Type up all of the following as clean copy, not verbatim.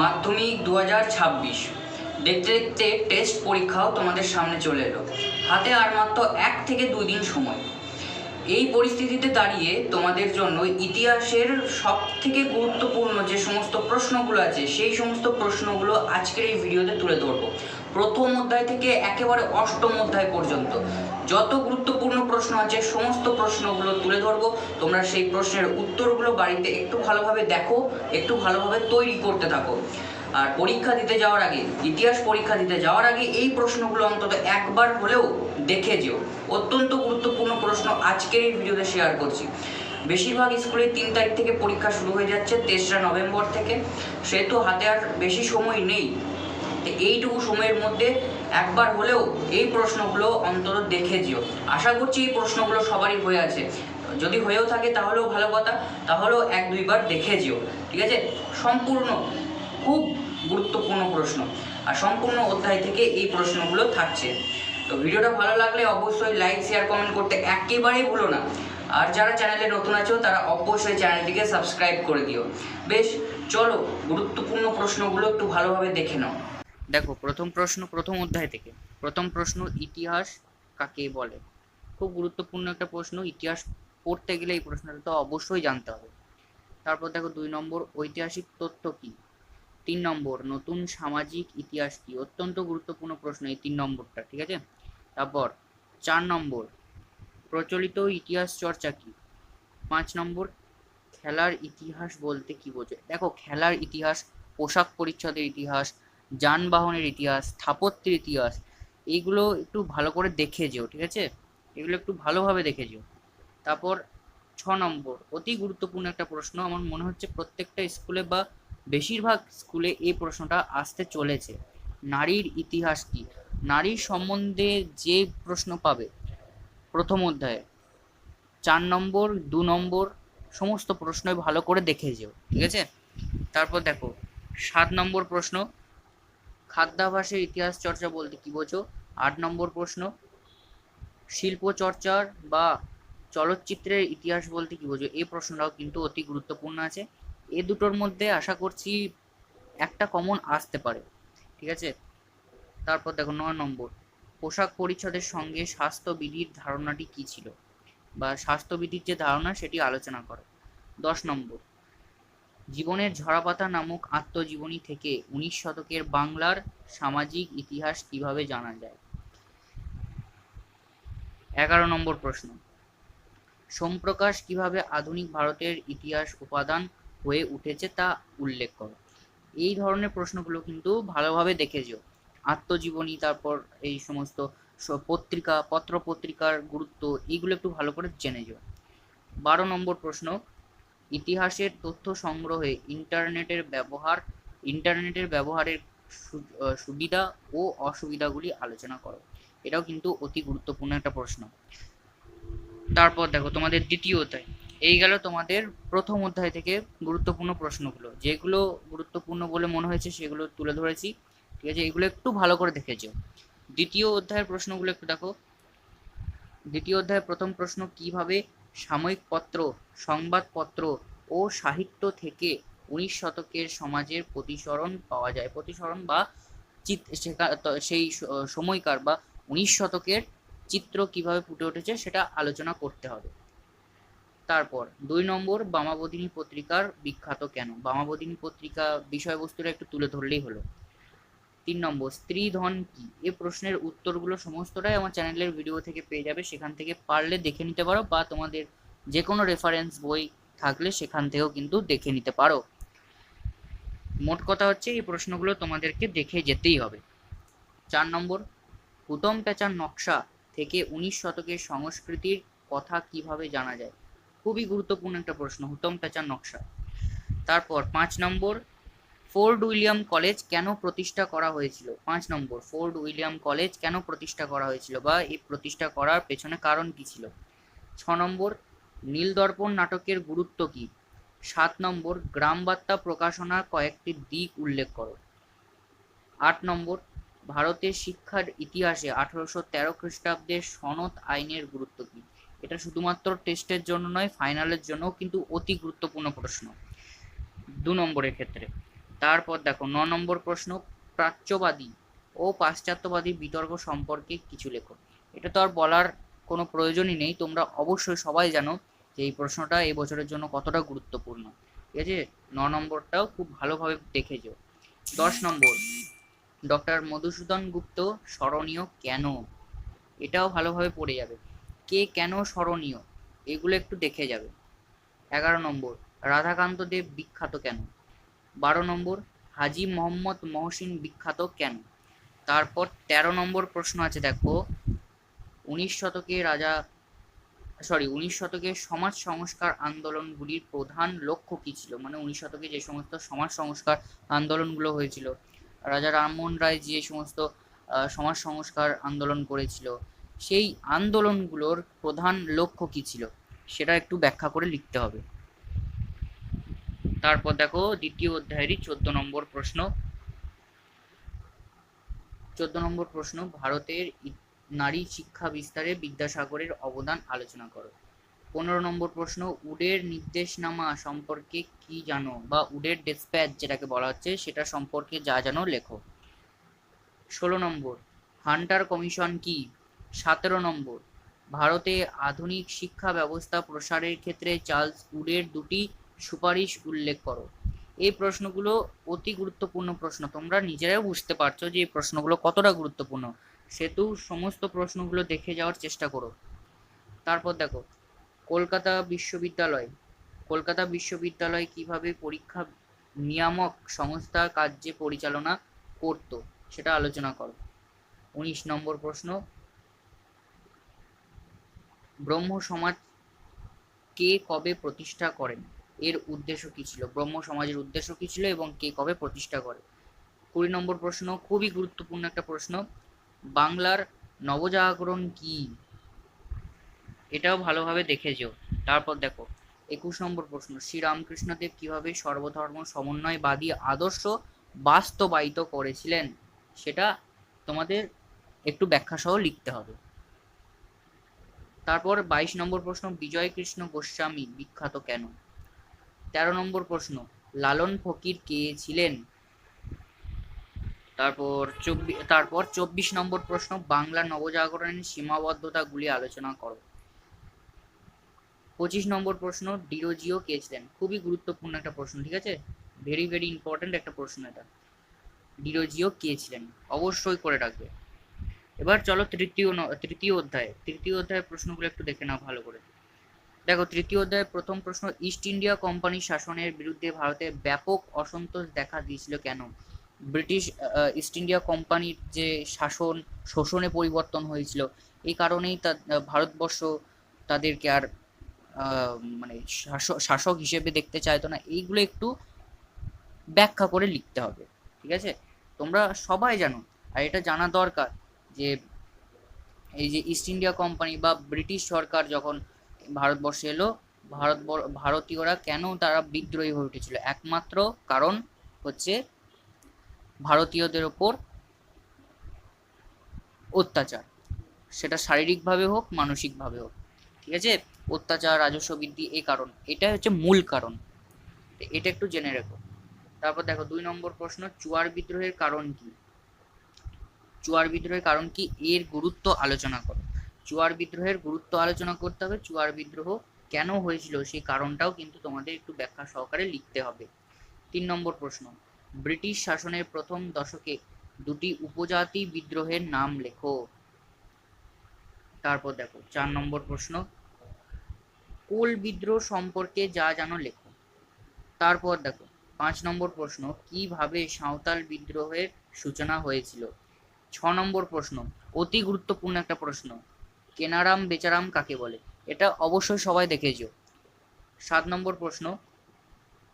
মাধ্যমিক 2026 দেখতে দেখতে টেস্ট পরীক্ষাও তোমাদের সামনে চলে এলো। হাতে আর মাত্র 1 থেকে 2 দিন সময়। এই পরিস্থিতিতে দাঁড়িয়ে তোমাদের জন্য ইতিহাসের সব থেকে গুরুত্বপূর্ণ যে সমস্ত প্রশ্নগুলো আছে সেই সমস্ত প্রশ্নগুলো আজকের এই ভিডিওতে তুলে ধরবো। প্রথম অধ্যায় থেকে একেবারে অষ্টম অধ্যায় পর্যন্ত যত গুরুত্বপূর্ণ প্রশ্ন আছে সমস্ত প্রশ্নগুলো তুলে ধরবো। তোমরা সেই প্রশ্নের উত্তরগুলো বাড়িতে একটু ভালোভাবে দেখো, একটু ভালোভাবে তৈরি করতে থাকো। আর পরীক্ষা দিতে যাওয়ার আগে, ইতিহাস পরীক্ষা দিতে যাওয়ার আগে এই প্রশ্নগুলো অন্তত একবার হলেও দেখে যেও। অত্যন্ত গুরুত্বপূর্ণ প্রশ্ন আজকের এই ভিডিওতে শেয়ার করছি। বেশিরভাগ স্কুলে 3 তারিখ থেকে পরীক্ষা শুরু হয়ে যাচ্ছে, 3রা নভেম্বর থেকে। সেহেতু হাতে আর বেশি সময় নেই। এইটুকু সময়ের মধ্যে একবার হলেও এই প্রশ্নগুলো অন্তত দেখে যেও। আশা করছি এই প্রশ্নগুলো সবারই হয়ে আছে। যদি হয়েও থাকে তাহলেও ভালো কথা, তাহলেও 1-2 বার দেখে যেও, ঠিক আছে? সম্পূর্ণ খুব গুরুত্বপূর্ণ প্রশ্ন, আর সম্পূর্ণ অধ্যায় থেকে এই প্রশ্নগুলো থাকছে। তো ভিডিওটা ভালো লাগলে অবশ্যই লাইক, শেয়ার, কমেন্ট করতে একেবারেই ভুলো না। আর যারা চ্যানেলে নতুন আছো তারা অবশ্যই চ্যানেলটিকে সাবস্ক্রাইব করে দিও। বেশ, চলো গুরুত্বপূর্ণ প্রশ্নগুলো একটু ভালোভাবে দেখে নাও। দেখো, প্রথম প্রশ্ন প্রথম অধ্যায় থেকে। প্রথম প্রশ্ন, ইতিহাস কাকে বলে? খুব গুরুত্বপূর্ণ একটা প্রশ্ন। ইতিহাস পড়তে গেলে এই প্রশ্নটা তো অবশ্যই জানতে হবে। তারপর দেখো 2 নম্বর, ঐতিহাসিক তথ্য কি? 3 নম্বর, নতুন সামাজিক ইতিহাস কি? অত্যন্ত গুরুত্বপূর্ণ প্রশ্ন এই 3 নম্বরটা, ঠিক আছে? তারপর 4 নম্বর, প্রচলিত ইতিহাস চর্চা কি? 5 নম্বর, খেলার ইতিহাস বলতে কি বোঝো? দেখো, খেলার ইতিহাস, পোশাক পরিচ্ছদের ইতিহাস, যানবাহনের ইতিহাস, স্থাপত্যের ইতিহাস, এইগুলো একটু ভালো করে দেখে যেও, ঠিক আছে? এগুলো একটু ভালোভাবে দেখে যেও। তারপর 6 নম্বর, অতি গুরুত্বপূর্ণ একটা প্রশ্ন। আমার মনে হচ্ছে প্রত্যেকটা স্কুলে বা বেশিরভাগ স্কুলে এই প্রশ্নটা আসতে চলেছে। নারীর ইতিহাস কি? নারীর সম্বন্ধে যে প্রশ্ন পাবে প্রথম অধ্যায়ে, 4 নম্বর, 2 নম্বর, সমস্ত প্রশ্নই ভালো করে দেখে যেও, ঠিক আছে? তারপর দেখো 7 নম্বর প্রশ্ন, খাদ্যাভ্যাসের ইতিহাস চর্চা বলতে কি বোঝো? 8 নম্বর প্রশ্ন, শিল্প চর্চার বা চলচ্চিত্রের ইতিহাস বলতে কি বোঝো? এই প্রশ্নটাও কিন্তু অতি গুরুত্বপূর্ণ আছে। এই দুটোর মধ্যে আশা করছি একটা কমন আসতে পারে, ঠিক আছে? তারপর দেখো 9 নম্বর, পোশাক পরিচ্ছদের সঙ্গে স্বাস্থ্যবিধির ধারণাটি কি ছিল, বা স্বাস্থ্যবিধির যে ধারণা সেটি আলোচনা করো। 10 নম্বর, জীবনের ঝরাপাতা নামক আত্মজীবনী থেকে 19 শতকের বাংলার সামাজিক ইতিহাস কিভাবে জানা যায়? 11 নম্বর প্রশ্ন, সোমপ্রকাশ কিভাবে আধুনিক ভারতের ইতিহাস উপাদান হয়ে উঠেছে তা উল্লেখ করো। এই ধরনের প্রশ্নগুলো কিন্তু ভালোভাবে দেখে যেও। আত্মজীবনী, তারপর এই সমস্ত পত্রিকা, পত্র পত্রিকার গুরুত্ব, এইগুলো একটু ভালো করে জেনে যেও। 12 নম্বর প্রশ্ন, ইতিহাসের তথ্য সংগ্রহে ইন্টারনেটের ব্যবহারের সুবিধা ও অসুবিধাগুলি আলোচনা করো। এটাও কিন্তু অতি গুরুত্বপূর্ণ একটা প্রশ্ন। তারপর দেখো তোমাদের দ্বিতীয় অধ্যায়। এই গেল তোমাদের প্রথম অধ্যায় থেকে গুরুত্বপূর্ণ প্রশ্নগুলো। যেগুলো গুরুত্বপূর্ণ বলে মনে হয়েছে সেগুলো তুলে ধরেছি, ঠিক আছে? এগুলো একটু ভালো করে দেখেছো। দ্বিতীয় অধ্যায়ের প্রশ্নগুলো একটু দেখো। দ্বিতীয় অধ্যায়ের প্রথম প্রশ্ন, কিভাবে সাময়িক পত্র, সংবাদপত্র ও সাহিত্য থেকে 19 শতকের সমাজের প্রতিসরণ পাওয়া যায়? প্রতিসরণ বা সেই সময়কার বা 19 শতকের চিত্র কিভাবে ফুটে উঠেছে সেটা আলোচনা করতে হবে। তারপর 2 নম্বর, বামাবধিনী পত্রিকার বিখ্যাত কেন? বামাবধিনী পত্রিকা বিষয়বস্তুটা একটু তুলে ধরলেই হলো। 3 নম্বর, স্ত্রীধন কি? এই প্রশ্নের উত্তরগুলো সমস্তটাই আমার চ্যানেলের ভিডিও থেকে পেয়ে যাবে। সেখান থেকে পারলে দেখে নিতে পারো, বা তোমাদের যে কোনো রেফারেন্স বই থাকলে সেখান থেকেও কিন্তু দেখে নিতে পারো। মোট কথা হচ্ছে এই প্রশ্নগুলো তোমাদেরকে দেখে যেতেই হবে। 4 নম্বর, হুতম প্যাঁচার নকশা থেকে 19 শতকের সংস্কৃতির কথা কিভাবে জানা যায়? খুবই গুরুত্বপূর্ণ একটা প্রশ্ন, হুতম প্যাঁচার নকশা। তারপর 5 নম্বর, ফোর্ট উইলিয়াম কলেজ কেন প্রতিষ্ঠা করা হয়েছিল? 5 নম্বর, ফোর্ট উইলিয়াম কলেজ কেন প্রতিষ্ঠা করা হয়েছিল, বা এই প্রতিষ্ঠা করার পেছনে কারণ কি ছিল? 6 নম্বর, নীলদর্পণ নাটকের গুরুত্ব কি? 7 নম্বর, গ্রামবার্তা প্রকাশনার কয়েকটি দিক উল্লেখ করো। 8 নম্বর, ভারতের শিক্ষার ইতিহাসে 1813 খ্রিস্টাব্দের সনদ আইনের গুরুত্ব কি? এটা শুধুমাত্র টেস্টের জন্য নয়, ফাইনালের জন্যও কিন্তু অতি গুরুত্বপূর্ণ প্রশ্ন 2 নম্বরের ক্ষেত্রে। তারপর দেখো 9 নম্বর প্রশ্ন, প্রাচ্যবাদী ও পাশ্চাত্যবাদী বিতর্ক সম্পর্কে কিছু লেখো। এটা তো আর বলার কোনো প্রয়োজনই নেই, তোমরা অবশ্যই সবাই জানো যে এই প্রশ্নটা এই বছরের জন্য কতটা গুরুত্বপূর্ণ। ঠিক আছে, 9 নম্বরটাও খুব ভালোভাবে দেখে যেও। 10 নম্বর, ডক্টর মধুসূদন গুপ্ত স্মরণীয় কেন? এটাও ভালোভাবে পড়ে যাবে। কে কেন স্মরণীয় এগুলো একটু দেখে যাবে। 11 নম্বর, রাধাকান্ত দেব বিখ্যাত কেন? 12 নম্বর, হাজী মোহাম্মদ মহসিন বিখ্যাত কেন? তারপর 13 নম্বর প্রশ্ন আছে দেখো, 19 শতকে সমাজ সংস্কার আন্দোলনগুলির প্রধান লক্ষ্য কি ছিল? মানে 19 শতকে যে সমস্ত সমাজ সংস্কার আন্দোলনগুলো হয়েছিল, রাজা রামমোহন রায় যে সমস্ত সমাজ সংস্কার আন্দোলন করেছিল, সেই আন্দোলনগুলোর প্রধান লক্ষ্য কি ছিল সেটা একটু ব্যাখ্যা করে লিখতে হবে। তারপর দেখো দ্বিতীয় অধ্যায়েরই 14 নম্বর প্রশ্ন। 14 নম্বর প্রশ্ন, ভারতের নারী শিক্ষা বিস্তারে বিদ্যাসাগরের অবদান আলোচনা করো। 15 নম্বর প্রশ্ন, উডের নির্দেশনামা সম্পর্কে কি জানো, বা উডের ডেসপ্যাচ যেটাকে বলা হচ্ছে সেটা সম্পর্কে যা জানো লেখো। 16 নম্বর, হান্টার কমিশন কি? 17 নম্বর, ভারতে আধুনিক শিক্ষা ব্যবস্থা প্রসারের ক্ষেত্রে চার্লস উডের দুটি সুপারিশ উল্লেখ করো। এই প্রশ্নগুলো অতি গুরুত্বপূর্ণ প্রশ্ন, তোমরা নিজেরাও বুঝতে পারছো যে এই প্রশ্নগুলো কতটা গুরুত্বপূর্ণ, সেহেতু সমস্ত প্রশ্নগুলো দেখে যাওয়ার চেষ্টা করো। তারপর দেখো, কলকাতা বিশ্ববিদ্যালয় কলকাতা বিশ্ববিদ্যালয় কিভাবে পরীক্ষা নিয়ামক সংস্থার কার্য পরিচালনা করত সেটা আলোচনা করো। 19 নম্বর প্রশ্ন, ব্রহ্ম সমাজ কে কবে প্রতিষ্ঠা করেন? এর উদ্দেশ্য কি ছিল? ব্রহ্ম সমাজের উদ্দেশ্য কি ছিল এবং কে কবে প্রতিষ্ঠা করে? 20 নম্বর প্রশ্ন, খুবই গুরুত্বপূর্ণ একটা প্রশ্ন, বাংলার নবজাগরণ কি? এটাও ভালোভাবে দেখে যেও। তারপর দেখো 21 নম্বর প্রশ্ন, শ্রীরামকৃষ্ণদেব কিভাবে সর্বধর্ম সমন্বয়বাদী আদর্শ বাস্তবায়িত করেছিলেন সেটা তোমাদের একটু ব্যাখ্যা সহ লিখতে হবে। তারপর 22 নম্বর প্রশ্ন, বিজয় কৃষ্ণ গোস্বামী বিখ্যাত কেন? 13 নম্বর প্রশ্ন, লালন ফকির কে ছিলেন? তারপর 24 নম্বর প্রশ্ন, বাংলা নবজাগরণের সীমাবদ্ধতাগুলি আলোচনা করো। 25 নম্বর প্রশ্ন, ডিরোজিও কে ছিলেন? খুবই গুরুত্বপূর্ণ একটা প্রশ্ন, ঠিক আছে, ভেরি ভেরি ইম্পর্টেন্ট একটা প্রশ্ন এটা, ডিরোজিও কে ছিলেন অবশ্যই করে রাখবে। এবার চলো তৃতীয় অধ্যায়ের প্রশ্নগুলো একটু দেখে নাও ভালো করে। দেখো তৃতীয় অধ্যায়ের প্রথম প্রশ্ন, ইস্ট ইন্ডিয়া কোম্পানির শাসনের বিরুদ্ধে ভারতে ব্যাপক অসন্তোষ দেখা দিয়েছিল কেন? ব্রিটিশ ইস্ট ইন্ডিয়া কোম্পানির যে শোষণে পরিবর্তন হয়েছিল, এই কারণেই ভারতবর্ষ তাদেরকে আর মানে শাসক হিসেবে দেখতে চাইতো না। এইগুলো একটু ব্যাখ্যা করে লিখতে হবে, ঠিক আছে, তোমরা সবাই জানো আর এটা জানা দরকার যে এই যে ইস্ট ইন্ডিয়া কোম্পানি বা ব্রিটিশ সরকার যখন ভারতবর্ষে এলো, ভারতীয়রা কেন তারা বিদ্রোহী হয়ে উঠেছিল, একমাত্র কারণ হচ্ছে ভারতীয়দের ওপর অত্যাচার, সেটা শারীরিকভাবে হোক মানসিকভাবে হোক, ঠিক আছে, অত্যাচার রাজস্ব বৃদ্ধি, এই কারণ, এটা হচ্ছে মূল কারণ, এটা একটু জেনে রেখো। তারপর দেখো 2 নম্বর প্রশ্ন, চুয়ার বিদ্রোহের কারণ কি? চুয়ার বিদ্রোহের কারণ কি এর গুরুত্ব আলোচনা করো। চুয়ার বিদ্রোহের গুরুত্ব আলোচনা করতে হবে, চুয়ার বিদ্রোহ কেন হয়েছিল সেই কারণটাও কিন্তু তোমাদের একটু ব্যাখ্যা সহকারে লিখতে হবে। 3 নম্বর প্রশ্ন, ব্রিটিশ শাসনের প্রথম দশকে দুটি উপজাতি বিদ্রোহের নাম লেখো। তারপর দেখো 4 নম্বর প্রশ্ন, কোল বিদ্রোহ সম্পর্কে যা জানো লেখো। তারপর দেখো 5 নম্বর প্রশ্ন, কিভাবে সাঁওতাল বিদ্রোহের সূচনা হয়েছিল। 6 নম্বর প্রশ্ন, অতি গুরুত্বপূর্ণ একটা প্রশ্ন, কেনারাম বেচারাম কাকে বলে? এটা অবশ্যই সবাই দেখেছো। 7 নম্বর প্রশ্ন,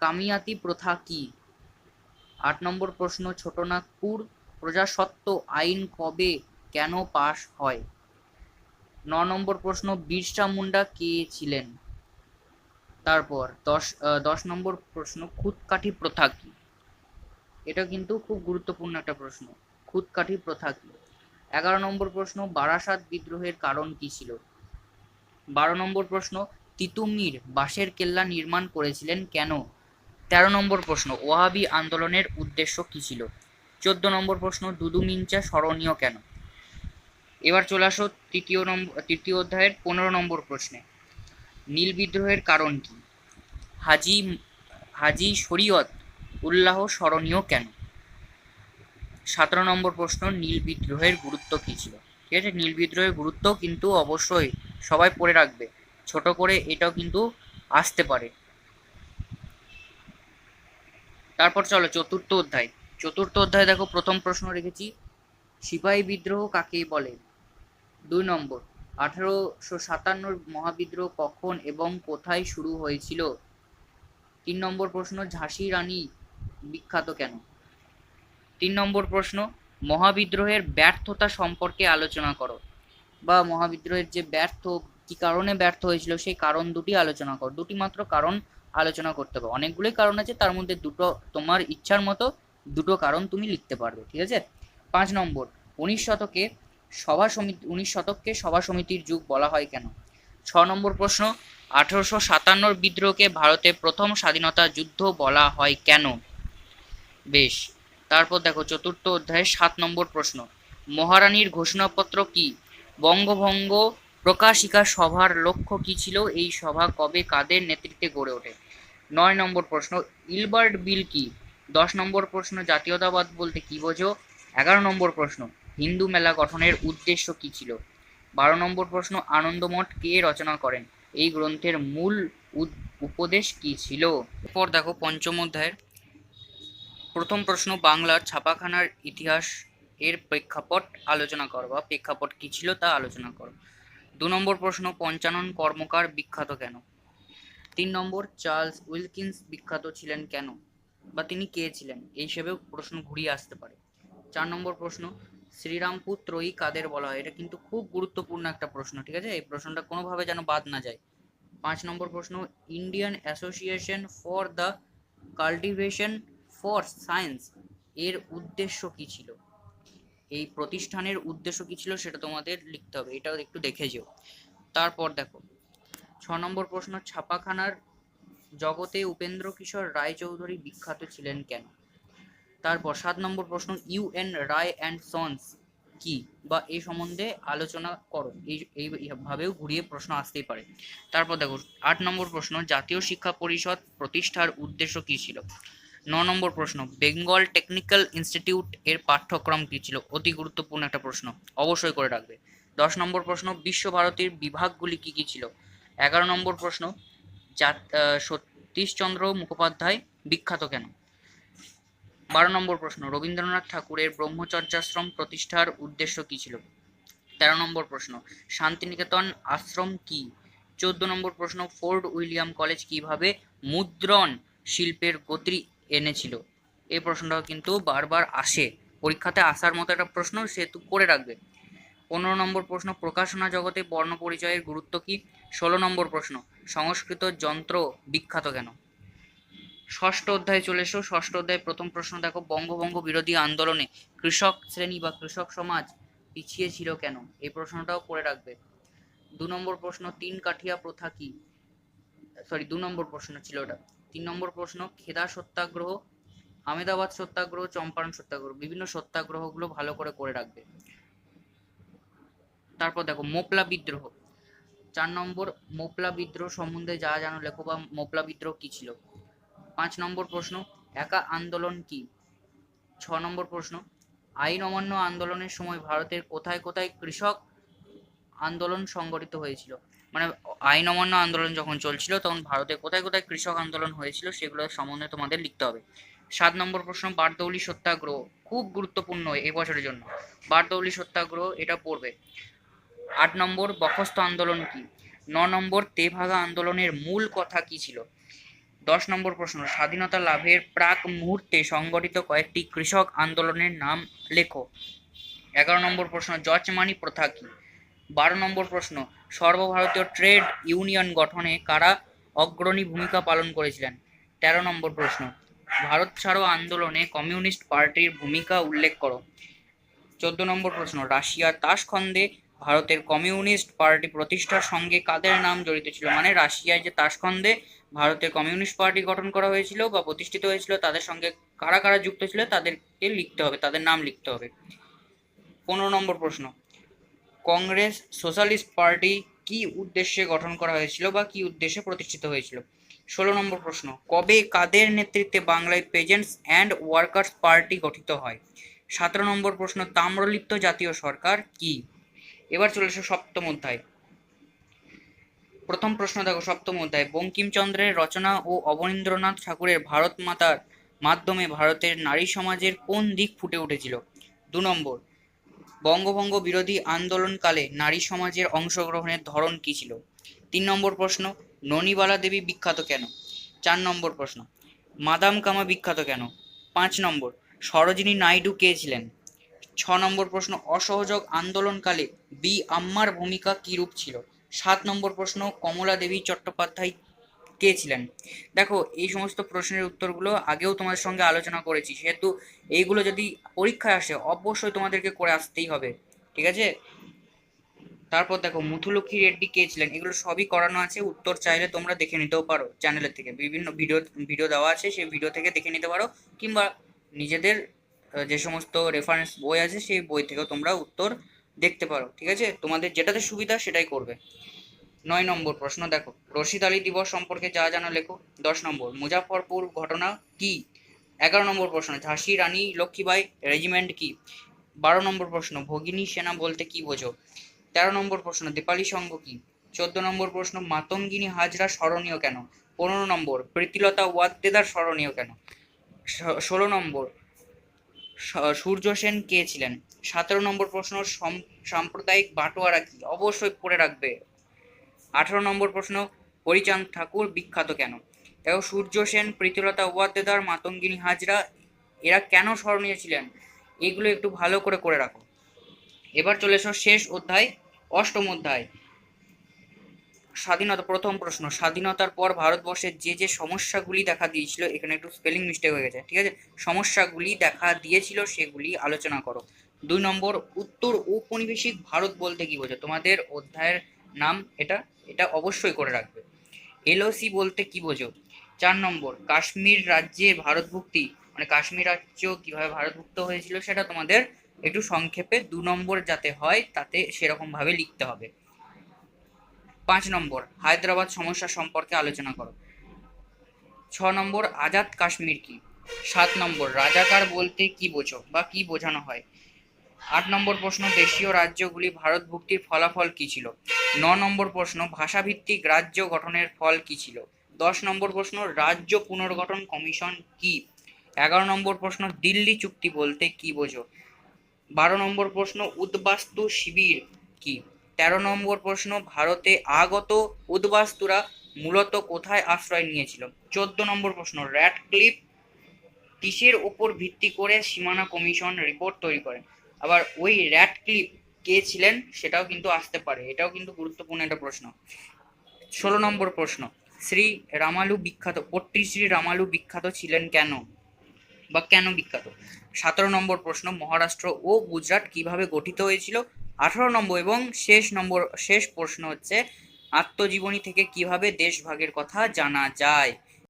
কামিয়াতি প্রথা কি? 8 নম্বর প্রশ্ন, ছোটনাগপুর প্রজাস্বত্ব আইন কবে কেন পাশ হয়? 9 নম্বর প্রশ্ন, বিরসা মুন্ডা কে ছিলেন? তারপর 10 নম্বর প্রশ্ন, খুদকাঠি প্রথা কি? এটা কিন্তু খুব গুরুত্বপূর্ণ একটা প্রশ্ন, খুদকাঠি প্রথা কি? 11 নম্বর প্রশ্ন, বারাসাত বিদ্রোহের কারণ কি ছিল? 12 নম্বর প্রশ্ন, তিতুমির বাঁশের কেল্লা নির্মাণ করেছিলেন কেন? নম্বর প্রশ্ন, ওয়াহাবি আন্দোলনের উদ্দেশ্য কি ছিল? 14 নম্বর প্রশ্ন, দুদু মিঞ্চা স্মরণীয় কেন? এবার চলে আসো তৃতীয় অধ্যায়ের 15 নম্বর প্রশ্নে, নীল বিদ্রোহের কারণ কি? হাজি হাজি শরীয়ত উল্লাহ স্মরণীয় কেন? 17 নম্বর প্রশ্ন, নীল বিদ্রোহের গুরুত্ব কি ছিল? ঠিক আছে, নীল বিদ্রোহের গুরুত্ব কিন্তু অবশ্যই সবাই পড়ে রাখবে, ছোট করে এটাও কিন্তু আসতে পারে। তারপর চলো চতুর্থ অধ্যায় দেখো, প্রথম প্রশ্ন রেখেছি, সিপাহী বিদ্রোহ কাকে বলে? 2 নম্বর, 1857 মহাবিদ্রোহ কখন এবং কোথায় শুরু হয়েছিল? 3 নম্বর প্রশ্ন, ঝাঁসি রানী বিখ্যাত কেন? 3 নম্বর প্রশ্ন, মহাবিদ্রোহের ব্যর্থতা সম্পর্কে আলোচনা করো, বা মহাবিদ্রোহের যে কি কারণে ব্যর্থ হয়েছিল সেই কারণ দুটি আলোচনা করো। দুটি মাত্র কারণ আলোচনা করতে হবে, অনেকগুলোই কারণ আছে, তার মধ্যে দুটো তোমার ইচ্ছার মতো দুটো কারণ তুমি লিখতে পারবে। ঠিক আছে। 5 নম্বর, 19 শতককে সভা সমিতির যুগ বলা হয় কেন? 6 নম্বর প্রশ্ন, 1857 বিদ্রোহকে ভারতের প্রথম স্বাধীনতা যুদ্ধ বলা হয় কেন? বেশ, তারপর দেখো চতুর্থ অধ্যায়ের 7 নম্বর প্রশ্ন, মহারানীর ঘোষণাপত্র কি? বঙ্গভঙ্গ প্রকাশিকা সভার লক্ষ্য কি ছিল? এই সভা কবে কাদের নেতৃত্বে গড়ে ওঠে? 9 নম্বর প্রশ্ন, ইলবার্ট বিল কি? 10 নম্বর প্রশ্ন, জাতীয়তাবাদ বলতে কি বোঝো? 11 নম্বর প্রশ্ন, হিন্দু মেলা গঠনের উদ্দেশ্য কি ছিল? 12 নম্বর প্রশ্ন, আনন্দমঠ কে রচনা করেন? এই গ্রন্থের মূল উপদেশ কি ছিল? এরপর দেখো পঞ্চম অধ্যায়ের প্রথম প্রশ্ন, বাংলার ছাপাখানার ইতিহাস এর প্রেক্ষাপট আলোচনা করো, বা প্রেক্ষাপট কি ছিল তা আলোচনা করো। 2 নম্বর প্রশ্ন, পঞ্চানন কর্মকার বিখ্যাত কেন? 3 নম্বর, চার্লস উইলকিন্স বিখ্যাত ছিলেন কেন, বা তিনি কে ছিলেন, এই হিসেবেও প্রশ্ন ঘুরিয়ে আসতে পারে। 4 নম্বর প্রশ্ন, শ্রীরামপুর ত্রয়ী কাদের বলা হয়? এটা কিন্তু খুব গুরুত্বপূর্ণ একটা প্রশ্ন, ঠিক আছে, এই প্রশ্নটা কোনোভাবে যেন বাদ না যায়। 5 নম্বর প্রশ্ন, Indian association for the cultivation for science এর উদ্দেশ্য কি ছিল? এই প্রতিষ্ঠানের উদ্দেশ্য কি ছিল সেটা তোমাদের লিখতে হবে, এটাও একটু দেখে যেও। তারপর দেখো 6 নম্বর প্রশ্ন, ছাপাখানার জগতে উপেন্দ্র কিশোর রায়চৌধুরী বিখ্যাত ছিলেন কেন? তারপর 7 নম্বর প্রশ্ন, ইউএন রায় অ্যান্ড সন্স কি, বা এই সম্বন্ধে আলোচনা করো, এইভাবেও ঘুরিয়ে প্রশ্ন আসতেই পারে। তারপর দেখো 8 নম্বর প্রশ্ন, জাতীয় শিক্ষা পরিষদ প্রতিষ্ঠার উদ্দেশ্য কি ছিল? 9 নম্বর প্রশ্ন, বেঙ্গল টেকনিক্যাল ইনস্টিটিউট এর পাঠ্যক্রম কি ছিল? অতি গুরুত্বপূর্ণ একটা প্রশ্ন, অবশ্যই করে রাখবে। 10 নম্বর প্রশ্ন, বিশ্বভারতীর বিভাগগুলি কি কি ছিল? 11 নম্বর প্রশ্ন, সতীশচন্দ্র মুখোপাধ্যায় বিখ্যাত কেন? 12 নম্বর প্রশ্ন, রবীন্দ্রনাথ ঠাকুরের ব্রহ্মচর্যাশ্রম প্রতিষ্ঠার উদ্দেশ্য কি ছিল? 13 নম্বর প্রশ্ন, শান্তিনিকেতন আশ্রম কি? 14 নম্বর প্রশ্ন, ফোর্ট উইলিয়াম কলেজ কিভাবে মুদ্রণ শিল্পের গতি এনেছিল? এই প্রশ্নটাও কিন্তু বারবার আসে, পরীক্ষাতে আসার মতো একটা প্রশ্ন, সেহেতু করে রাখবে। 15 নম্বর প্রশ্ন, প্রকাশনা জগতে বর্ণ পরিচয়ের গুরুত্ব কি? 16 নম্বর প্রশ্ন, সংস্কৃত যন্ত্র বিখ্যাত কেন? ষষ্ঠ অধ্যায় চলে এসো। ষষ্ঠ অধ্যায় প্রথম প্রশ্ন দেখো, বঙ্গভঙ্গ বিরোধী আন্দোলনে কৃষক শ্রেণী বা কৃষক সমাজ পিছিয়ে ছিল কেন? এই প্রশ্নটাও করে রাখবে। 2 নম্বর প্রশ্ন, তিন কাঠিয়া প্রথা কি? 2 নম্বর প্রশ্ন ছিল ওটা। 3 নম্বর প্রশ্ন, খেদা সত্যাগ্রহ, আমেদাবাদ সত্যাগ্রহ, চম্পারণ সত্যাগ্রহ, বিভিন্ন সত্যাগ্রহগুলো ভালো করে করে রাখবে। তারপর দেখো মোপলা বিদ্রোহ। 4 নম্বর, মোপলা বিদ্রোহ সম্বন্ধে যা জানো লেখো, বা মোপলা বিদ্রোহ কি ছিল। 5 নম্বর প্রশ্ন, একা আন্দোলন কি? 6 নম্বর প্রশ্ন, আইন অমান্য আন্দোলনের সময় ভারতের কোথায় কোথায় কৃষক আন্দোলন সংগঠিত হয়েছিল? মানে আইন অমান্য আন্দোলন যখন চলছিল তখন ভারতে কোথায় কোথায় কৃষক আন্দোলন হয়েছিল সেগুলো সম্বন্ধে তোমাদের লিখতে হবে। 7 নম্বর প্রশ্ন, বারদৌলি সত্যাগ্রহ, খুব গুরুত্বপূর্ণ এই বছরের জন্য, বারদৌলি সত্যাগ্রহ এটা পড়বে। 8 নম্বর, বখস্ত আন্দোলন কি? 9 নম্বর, তেভাগা আন্দোলনের মূল কথা কি ছিল? 10 নম্বর প্রশ্ন, স্বাধীনতা লাভের প্রাক মুহূর্তে সংগঠিত কয়েকটি কৃষক আন্দোলনের নাম লেখো। 11 নম্বর প্রশ্ন, যজমানি প্রথা কি? 12 নম্বর প্রশ্ন, সর্বভারতীয় ট্রেড ইউনিয়ন গঠনে কারা অগ্রণী ভূমিকা পালন করেছিলেন? 13 নম্বর প্রশ্ন, ভারত ছাড়ো আন্দোলনে কমিউনিস্ট পার্টির ভূমিকা উল্লেখ করো। 14 নম্বর প্রশ্ন, রাশিয়ার তাশখন্দে ভারতের কমিউনিস্ট পার্টি প্রতিষ্ঠার সঙ্গে কাদের নাম জড়িত ছিল? মানে রাশিয়ায় যে তাশখন্দে ভারতের কমিউনিস্ট পার্টি গঠন করা হয়েছিল বা প্রতিষ্ঠিত হয়েছিল, তাদের সঙ্গে কারা কারা যুক্ত ছিল তাদেরকে লিখতে হবে, তাদের নাম লিখতে হবে। 15 নম্বর প্রশ্ন, কংগ্রেস সোশ্যালিস্ট পার্টি কি উদ্দেশ্যে গঠন করা হয়েছিল বা কি উদ্দেশ্যে প্রতিষ্ঠিত হয়েছিল? 16 নম্বর প্রশ্ন, কবে কাদের নেতৃত্বে বাংলায় পেজেন্টস অ্যান্ড ওয়ার্কার্স পার্টি গঠিত হয়? 17 নম্বর প্রশ্ন, তাম্রলিপ্ত জাতীয় সরকার কি? এবার চলে এসো সপ্তম অধ্যায়। প্রথম প্রশ্ন দেখো, সপ্তম অধ্যায়, বঙ্কিমচন্দ্রের রচনা ও অবনীন্দ্রনাথ ঠাকুরের ভারত মাতার মাধ্যমে ভারতের নারী সমাজের কোন দিক ফুটে উঠেছিল? 2 নম্বর, বঙ্গভঙ্গ বিরোধী আন্দোলনকালে নারী সমাজের অংশগ্রহণের ধরন কি ছিল? 3 নম্বর প্রশ্ন, ননিবালা দেবী বিখ্যাত কেন? 4 নম্বর প্রশ্ন, মাদাম কামা বিখ্যাত কেন? 5 নম্বর, সরোজিনী নাইডু কে ছিলেন? 6 নম্বর প্রশ্ন, অসহযোগ আন্দোলনকালে বি আম্মার ভূমিকা কিরূপ ছিল? 7 নম্বর প্রশ্ন, কমলা দেবী চট্টোপাধ্যায় কে ছিলেন? দেখো, এই সমস্ত প্রশ্নের উত্তরগুলো আগেও তোমাদের সঙ্গে আলোচনা করেছি, সেহেতু এইগুলো যদি পরীক্ষায় আসে অবশ্যই তোমাদেরকে করে আসতেই হবে, ঠিক আছে? তারপর দেখো, মুথুলক্ষ্মী রেড্ডি কে ছিলেন, এগুলো সবই করানো আছে, উত্তর চাইলে তোমরা দেখে নিতেও পারো, চ্যানেলের থেকে বিভিন্ন ভিডিও দেওয়া আছে, সেই ভিডিও থেকে দেখে নিতে পারো, কিংবা নিজেদের যে সমস্ত রেফারেন্স বই আছে সেই বই থেকেও তোমরা উত্তর দেখতে পারো, ঠিক আছে? তোমাদের যেটাতে সুবিধা সেটাই করবে। 9 নম্বর প্রশ্ন দেখো, রশিদ আলী দিবস সম্পর্কে যা জানো লেখো। 10 নম্বর, মুজাফরপুর ঘটনা কি? 11 নম্বর প্রশ্ন, ঝাঁসি রানী লক্ষ্মীবাই রেজিমেন্ট কি? 12 নম্বর প্রশ্ন, ভগিনী সেনা বলতে কি বোঝো? 13 নম্বর প্রশ্ন, দীপালি সংঘ কি? 14 নম্বর প্রশ্ন, মাতঙ্গিনী হাজরা স্মরণীয় কেন? 15 নম্বর, প্রীতিলতা ওয়াদ্দেদার স্মরণীয় কেন? 16 নম্বর, সূর্য সেন কে ছিলেন? 17 নম্বর প্রশ্ন, সাম্প্রদায়িক বাটোয়ারা কি? অবশ্যই পড়ে রাখবে। 18 নম্বর প্রশ্ন, হরিচাঁদ ঠাকুর বিখ্যাত কেন? দেখো, সূর্য সেন, প্রীতিলতা ওয়াদ্দেদার, মাতঙ্গিনী হাজরা এরা কেন স্মরণীয় ছিলেন, এগুলো একটু ভালো করে করে রাখো। এবার চলে এসো শেষ অধ্যায়, অষ্টম অধ্যায়, স্বাধীনতা। প্রথম প্রশ্ন, স্বাধীনতার পর ভারতবর্ষের যে যে সমস্যাগুলি দেখা দিয়েছিল, এখানে একটু স্পেলিং মিস্টেক হয়ে গেছে, ঠিক আছে? সমস্যাগুলি দেখা দিয়েছিল সেগুলি আলোচনা করো। 2 নম্বর, উত্তর ঔপনিবেশিক ভারত বলতে কি বোঝো? তোমাদের অধ্যায়ের নাম এটা, এটা অবশ্যই করে রাখবে। এলওসি বলতে কি বোঝো? 4 নম্বর, কাশ্মীর রাজ্যের ভারতভুক্তি, মানে কাশ্মীর রাজ্য কিভাবে ভারতভুক্ত হয়েছিল সেটা তোমাদের একটু সংক্ষেপে 2 নম্বর যাতে হয় তাতে সেরকম ভাবে লিখতে হবে। 5 নম্বর, হায়দ্রাবাদ সমস্যা সম্পর্কে আলোচনা করো। 6 নম্বর, আজাদ কাশ্মীর কি? 7 নম্বর, রাজাকার বলতে কি বোঝো বা কি বোঝানো হয়? 8 নম্বর প্রশ্ন, দেশীয় রাজ্যগুলি ভারতভুক্তির ফলাফল কি ছিল? 9 নম্বর প্রশ্ন, ভাষাভিত্তিক রাজ্য গঠনের ফল কি ছিল? 10 নম্বর প্রশ্ন, রাজ্য পুনর্গঠন কমিশন কি? 11 নম্বর প্রশ্ন, দিল্লি চুক্তি বলতে কি বোঝো? 12 নম্বর প্রশ্ন, উদ্বাস্তু শিবির কি? 13 নম্বর প্রশ্ন, ভারতে আগত উদ্বাস্তুরা মূলত কোথায় আশ্রয় নিয়েছিল? 14 নম্বর প্রশ্ন, র্যাডক্লিফ কিসের উপর ভিত্তি করে সীমানা কমিশন রিপোর্ট তৈরি করেন? আবার ওই র্যাডক্লিফ কে ছিলেন সেটাও কিন্তু আসতে পারে, এটাও কিন্তু গুরুত্বপূর্ণ একটা প্রশ্ন। 16 নম্বর প্রশ্ন, শ্রী রামালু বিখ্যাত, পট্টি শ্রী রামালু বিখ্যাত ছিলেন কেন বা কেন বিখ্যাত? 17 নম্বর প্রশ্ন, মহারাষ্ট্র ও গুজরাট কিভাবে গঠিত হয়েছিল? 18 নম্বর এবং শেষ প্রশ্ন হচ্ছে, আত্মজীবনী থেকে কিভাবে দেশভাগের কথা জানা যায়?